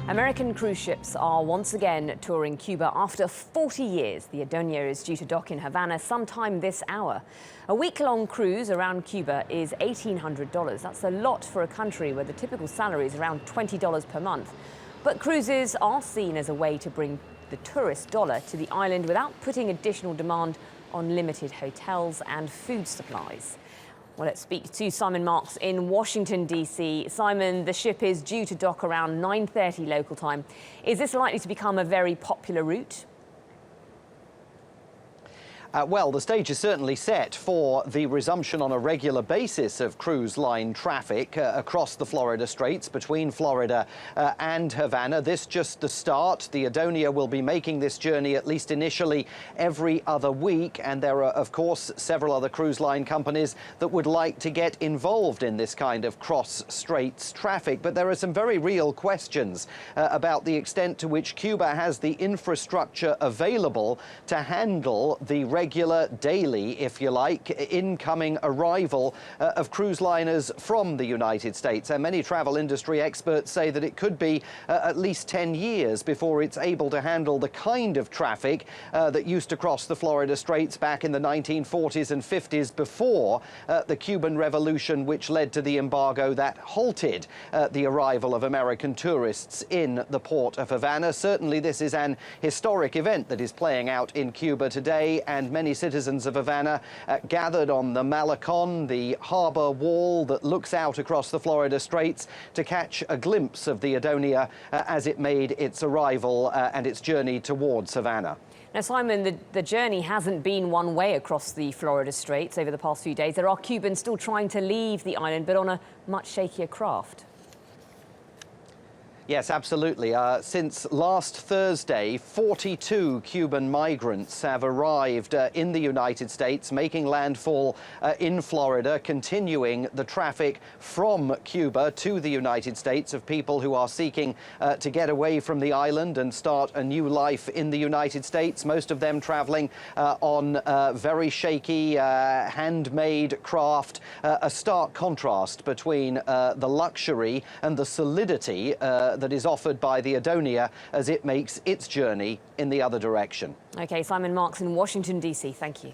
American cruise ships are once again touring Cuba after 40 years. The Adonia is due to dock in Havana sometime this hour. A week-long cruise around Cuba is $1,800. That's a lot for a country where the typical salary is around $20 per month. But cruises are seen as a way to bring the tourist dollar to the island without putting additional demand on limited hotels and food supplies. Well, let's speak to Simon Marks in Washington, D.C. Simon, the ship is due to dock around 9:30 local time. Is this likely to become a very popular route? Well, the stage is certainly set for the resumption on a regular basis of cruise line traffic across the Florida Straits between Florida and Havana. This just the start. The Adonia will be making this journey, at least initially, every other week. And there are, of course, several other cruise line companies that would like to get involved in this kind of cross-straits traffic. But there are some very real questions about the extent to which Cuba has the infrastructure available to handle the regular, daily, if you like, incoming arrival of cruise liners from the United States. And many travel industry experts say that it could be at least 10 years before it's able to handle the kind of traffic that used to cross the Florida Straits back in the 1940s and 50s before the Cuban Revolution, which led to the embargo that halted the arrival of American tourists in the port of Havana. Certainly this is an historic event that is playing out in Cuba today, and many citizens of Havana gathered on the Malecon, the harbour wall that looks out across the Florida Straits, to catch a glimpse of the Adonia as it made its arrival and its journey towards Havana. Now, Simon, the journey hasn't been one way across the Florida Straits over the past few days. There are Cubans still trying to leave the island, but on a much shakier craft. Yes, absolutely. Since last Thursday, 42 Cuban migrants have arrived in the United States, making landfall in Florida, continuing the traffic from Cuba to the United States of people who are seeking to get away from the island and start a new life in the United States. Most of them traveling on very shaky, handmade craft, a stark contrast between the luxury and the solidity that is offered by the Adonia as it makes its journey in the other direction. OK, Simon Marks in Washington, D.C. Thank you.